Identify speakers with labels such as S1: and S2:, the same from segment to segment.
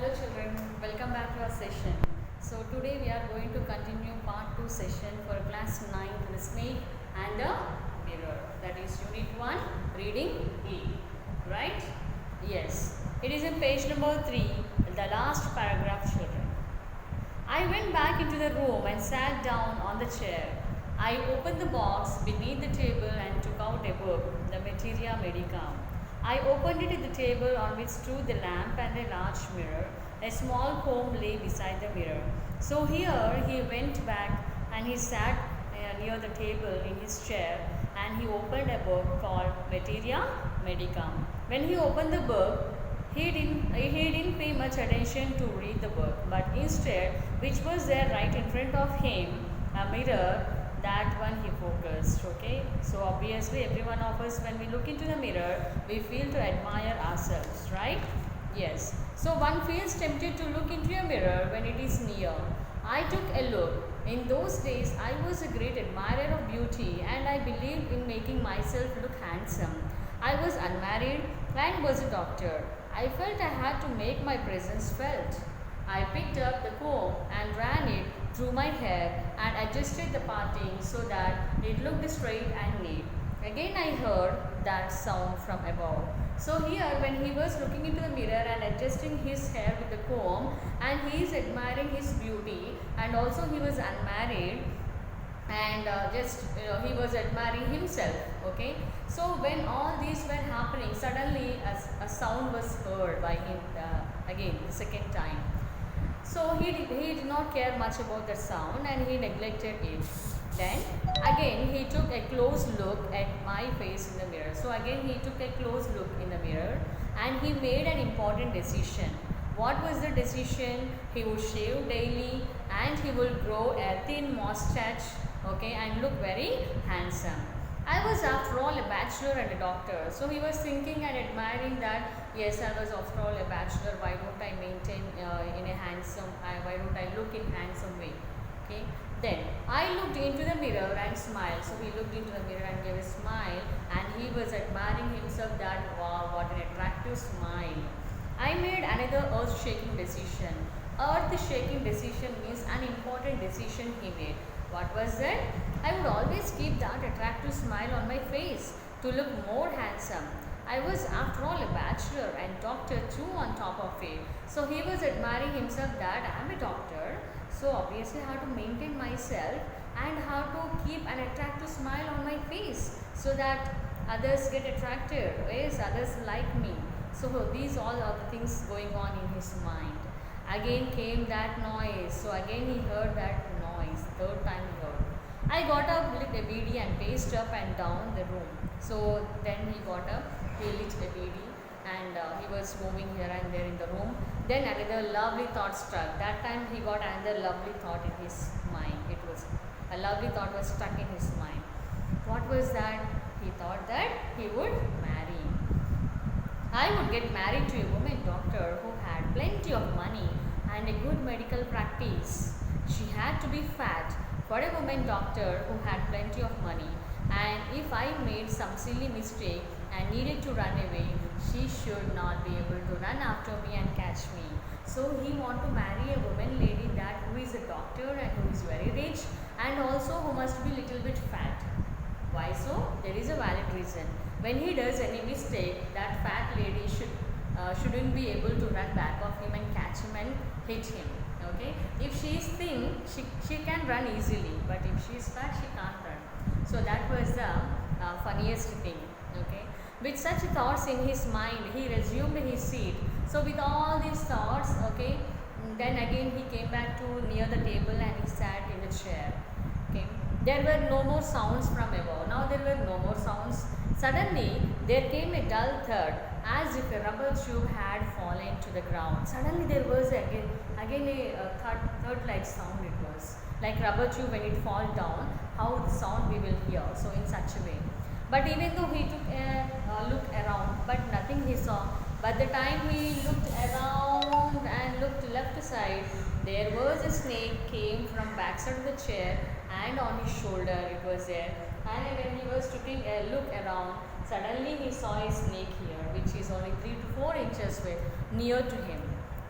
S1: Hello children, welcome back to our session. So today we are going to continue part 2 session for class 9, the snake and the mirror. That is unit 1, reading E. Right? Yes. It is in page number 3, the last paragraph children. I went back into the room and sat down on the chair. I opened the box beneath the table and took out a book, the Materia Medicam. I opened it at the table on which stood the lamp and a large mirror. A small comb lay beside the mirror. So here he went back and he sat near the table in his chair and he opened a book called Materia Medicam. When he opened the book, he didn't pay much attention to read the book, but instead, which was there right in front of him, a mirror, that one he focused. Okay, so obviously every one of us, when we look into the mirror, we feel to admire ourselves, right? Yes, so one feels tempted to look into a mirror when it is near. I took a look. In those days I was a great admirer of beauty and I believed in making myself look handsome. I was unmarried and was a doctor. I felt I had to make my presence felt. I picked up the comb and ran it through my hair and adjusted the parting so that it looked straight and neat. Again I heard that sound from above. So here when he was looking into the mirror and adjusting his hair with the comb and he is admiring his beauty and also he was unmarried and he was admiring himself. Okay, so when all these were happening, suddenly a sound was heard by him again the second time. So he did not care much about the sound and he neglected it. Then again he took a close look at my face in the mirror. So again he took a close look in the mirror and he made an important decision. What was the decision? He would shave daily and he will grow a thin mustache, okay, and look very handsome. I was after all a bachelor and a doctor. So he was thinking and admiring that, yes, I was after all a bachelor, why don't I maintain in a handsome, why don't I look in handsome way, okay. Then I looked into the mirror and smiled. So he looked into the mirror and gave a smile and he was admiring himself that, wow, what an attractive smile. I made another earth-shaking decision. Earth-shaking decision means an important decision he made. What was that? I would always keep that attractive smile on my face to look more handsome. I was after all a bachelor and doctor too on top of it. So he was admiring himself that I am a doctor. So obviously I have to maintain myself and how to keep an attractive smile on my face so that others get attracted. Yes, others like me. So these all are the things going on in his mind. Again came that noise. So again he heard that noise. Third time he heard. I got up, lit a beedi and paced up and down the room. So then he got up, he lit a beedi and he was moving here and there in the room. Then another lovely thought struck. That time he got another lovely thought in his mind. It was a lovely thought was stuck in his mind. What was that? He thought that he would marry. I would get married to a woman doctor who had plenty of money and a good medical practice. She had to be fat for a woman doctor who had plenty of money, and if I made some silly mistake and needed to run away, she should not be able to run after me and catch me. So he want to marry a woman lady that who is a doctor and who is very rich and also who must be little bit fat. Why so? There is a valid reason. When he does any mistake, that fat lady shouldn't be able to run back of him and catch him and hit him. Okay? If she is thin, she can run easily, but if she is fat, she can't run. So that was the funniest thing. Okay? With such thoughts in his mind, he resumed his seat. So with all these thoughts, okay, then again he came back to near the table and he sat in the chair. Okay? There were no more sounds from above. Now there were no more sounds. Suddenly there came a dull thud as if a rubber tube had fallen to the ground. Suddenly there was again a thud like sound it was. Like rubber tube when it falls down, how the sound we will hear. So in such a way. But even though he took a look around, but nothing he saw. But the time he looked around and looked left side, there was a snake came from backside of the chair and on his shoulder it was there. And when he was taking a look around, suddenly he saw a snake here which is only 3 to 4 inches near to him.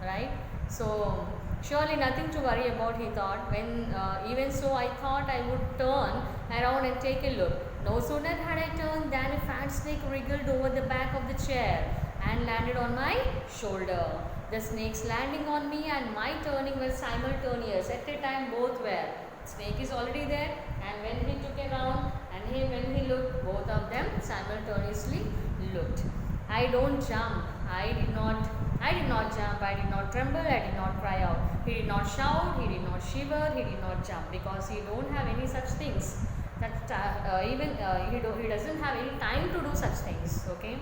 S1: right? So surely nothing to worry about, he thought. When even so, I thought I would turn around and take a look. No sooner had I turned than a fat snake wriggled over the back of the chair and landed on my shoulder. The snake's landing on me and my turning were simultaneous. At a time, both were. Snake is already there, and when he took a round and when he looked, both of them simultaneously looked. I don't jump. I did not jump. I did not tremble. I did not cry out. He did not shout. He did not shiver. He did not jump because he don't have any such things. He doesn't have any time to do such things. Okay.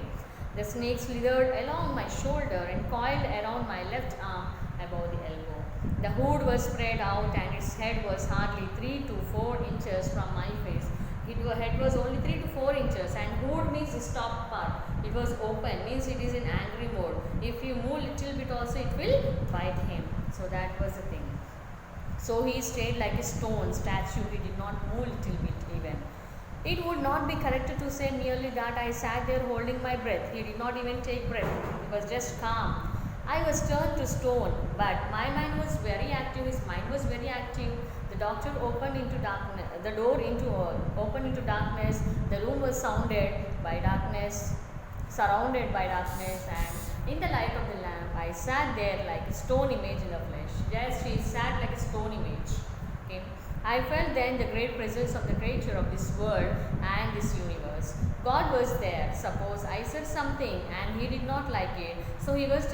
S1: The snake slithered along my shoulder and coiled around my left arm above the elbow. The hood was spread out and its head was hardly 3 to 4 inches from my face. Its head was only 3 to 4 inches, and hood means the top part. It was open, means it is in angry mode. If you move little bit also, it will bite him. So that was the thing. So he stayed like a stone statue. He did not move little bit even. It would not be correct to say merely that I sat there holding my breath. He did not even take breath. He was just calm. I was turned to stone, but my mind was very active. His mind was very active. The doctor opened into darkness. The door opened into darkness. The room was surrounded by darkness, and in the light of the lamp, I sat there like a stone image in the flesh. Yes, she sat like a stone image. Okay. I felt then the great presence of the creator of this world and this universe. God was there. Suppose I said something and he did not like it. So he was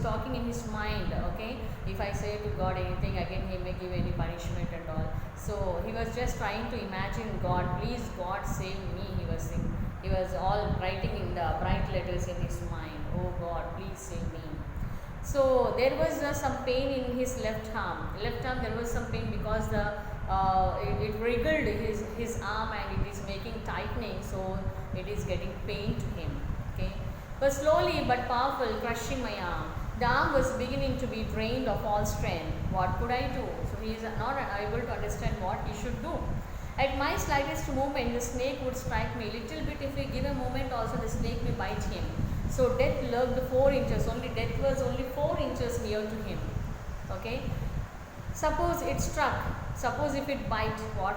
S1: talking in his mind, okay. If I say to God anything, again he may give any punishment and all. So he was just trying to imagine God, please God save me, he was saying. He was all writing in the bright letters in his mind, oh God, please save me. So there was some pain in his left arm. There was some pain because it wriggled his arm and it is making tightening, so it is getting pain to him. Okay, but slowly but powerful, crushing my arm. The arm was beginning to be drained of all strength. What could I do? So he is not able to understand what he should do. At my slightest movement, the snake would strike me. Little bit, if we give a moment, also the snake may bite him. So death lurked 4 inches. Death was only 4 inches near to him. Okay. Suppose it struck. Suppose if it bite, what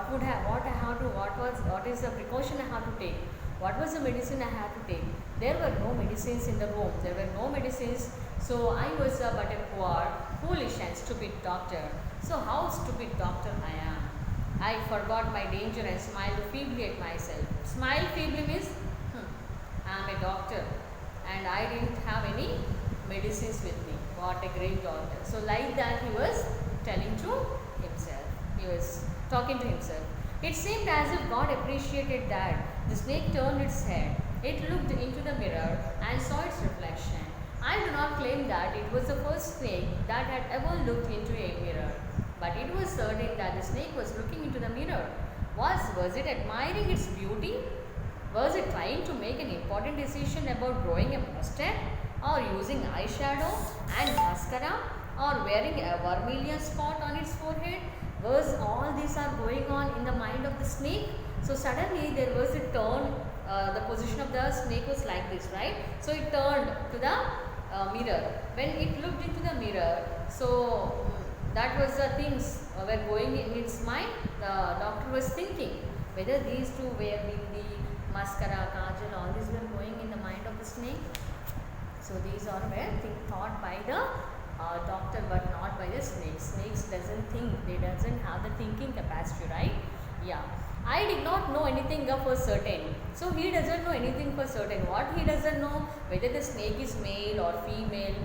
S1: is the precaution I have to take? What was the medicine I had to take? There were no medicines in the room. There were no medicines. So I was but a poor, foolish and stupid doctor. So how stupid doctor I am. I forgot my danger and smiled feebly at myself. Smile feebly means, I am a doctor and I didn't have any medicines with me. What a great doctor. So like that he was telling to himself. He was talking to himself. It seemed as if God appreciated that. The snake turned its head. It looked into the mirror and saw its reflection. I do not claim that it was the first snake that had ever looked into a mirror. But it was certain that the snake was looking into the mirror. Was it admiring its beauty? Was it trying to make an important decision about growing a mustache, or using eyeshadow and mascara, or wearing a vermilion spot on its forehead? Was all these are going on in the mind of the snake? So suddenly there was a turn. The position of the snake was like this, right? So it turned to the mirror. When it looked into the mirror, so that was the things were going in its mind. The doctor was thinking whether these two were bindi, mascara, kajal, all these were going in the mind of the snake. So these are thought by the doctor, but not by the snake. Snakes doesn't think, they doesn't have the thinking capacity, right? Yeah. I did not know anything for certain. So he doesn't know anything for certain. What he doesn't know, whether the snake is male or female,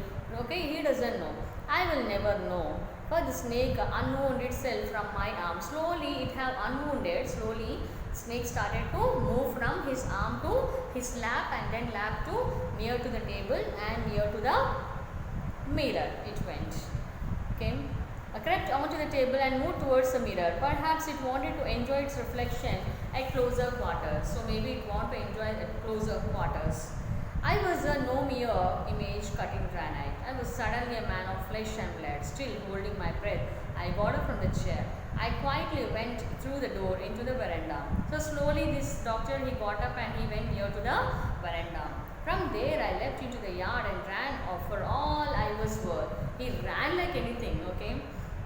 S1: okay, he doesn't know. I will never know. For the snake unwound itself from my arm. Slowly it have unwounded. Slowly snake started to move from his arm to his lap, and then lap to near to the table and near to the mirror it went. Okay. I crept onto the table and moved towards the mirror. Perhaps it wanted to enjoy its reflection at closer quarters. So maybe it wanted to enjoy at closer quarters. I was no mere image cut in granite. I was suddenly a man of flesh and blood, still holding my breath. I got up from the chair. I quietly went through the door into the veranda. So slowly this doctor, he got up and he went near to the veranda. From there I leapt into the yard and ran off for all I was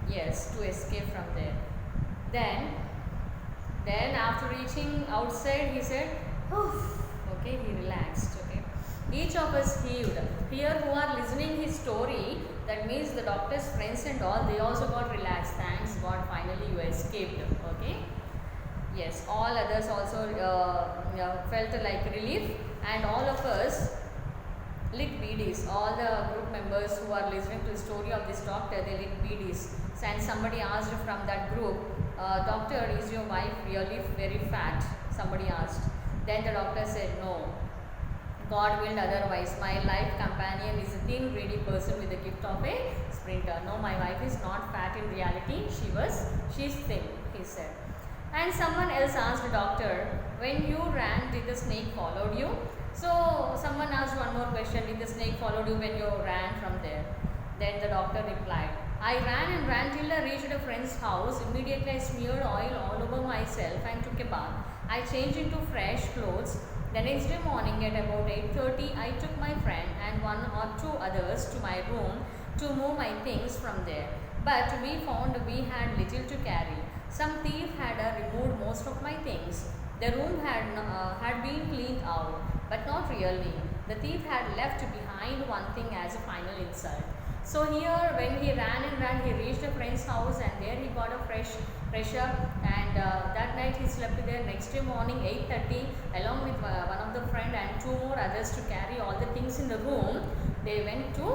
S1: Yes, to escape from there. Then, then after reaching outside, he said, "Oof." Okay, he relaxed. Okay, each of us heaved. Here, who are listening his story, that means the doctor's friends and all, they also got relaxed. Thanks God, finally you escaped. Okay. Yes, all others also felt like relief, and all of us lit BDs. All the group members who are listening to the story of this doctor, they lit BDs. And somebody asked from that group, "Doctor, is your wife really very fat?" Somebody asked. Then the doctor said, "No. God willed otherwise. My life companion is a thin, greedy person with the gift of a sprinter. No, my wife is not fat in reality. She's thin," he said. And someone else asked the doctor, "When you ran, did the snake follow you?" So someone asked one more question, "Did the snake follow you when you ran from there?" Then the doctor replied, "I ran and ran till I reached a friend's house. Immediately I smeared oil all over myself and took a bath. I changed into fresh clothes. The next day morning at about 8:30, I took my friend and one or two others to my room to move my things from there. But we found we had little to carry. Some thief had removed most of my things. The room had been cleaned out, but not really. The thief had left behind one thing as a final insult." So here, when he ran and ran, he reached a friend's house, and there he got a fresh up. And that night he slept there. Next day morning, 8:30, along with one of the friend and two more others to carry all the things in the room, they went to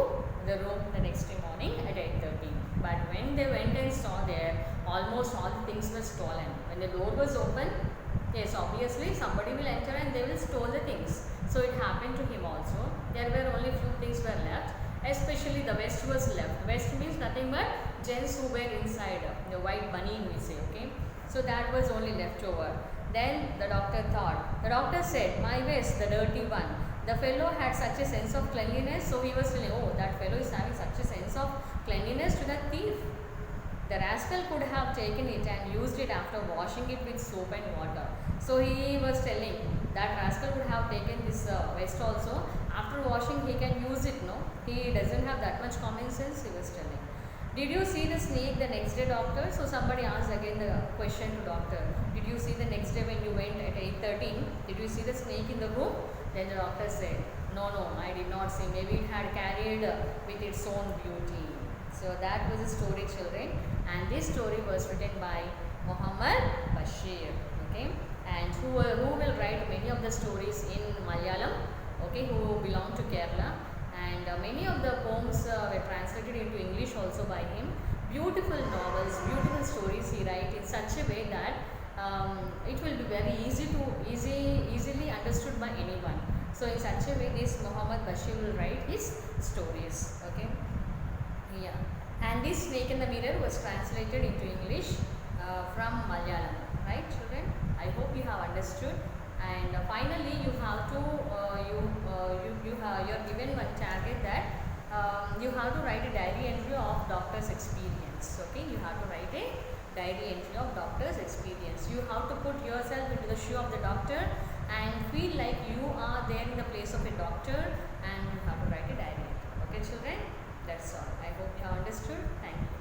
S1: the room the next day morning at 8:30. But when they went and saw there, almost all the things were stolen. When the door was open, yes, obviously somebody will enter and they will steal the things. So it happened to him also. There were only few things were left. Especially the vest was left. Vest means nothing but gents who were inside, the white bunny we say, okay. So that was only left over. Then the doctor thought. The doctor said, "My vest, the dirty one." The fellow had such a sense of cleanliness, so he was telling, "Oh, that fellow is having such a sense of cleanliness to that thief. The rascal could have taken it and used it after washing it with soap and water." So he was telling that rascal would have taken this vest also. After washing, he can use it, no? He doesn't have that much common sense, he was telling. "Did you see the snake the next day, doctor?" So somebody asked again the question to doctor. "Did you see the next day when you went at 8:13? Did you see the snake in the room?" Then the doctor said, No, I did not see. Maybe it had carried with its own beauty." So that was a story, children. And this story was written by Muhammad Bashir. Okay. And who will write many of the stories in Malayalam. Okay, who belong to Kerala. And many of the poems were translated into English also by him. Beautiful novels, beautiful stories he writes in such a way that it will be very easily understood by anyone. So in such a way, this Muhammad Bashir will write his stories. Okay. Yeah. And this Snake in the Mirror was translated into English from Malayalam. Right, children? I hope you have understood. And finally, you have to you're given one target that you have to write a diary entry of doctor's experience. Okay, you have to write a diary entry of doctor's experience. You have to put yourself into the shoe of the doctor and feel like you are there in the place of a doctor, and you have to write a diary entry. Okay, children, that's all. I hope you have understood. Thank you.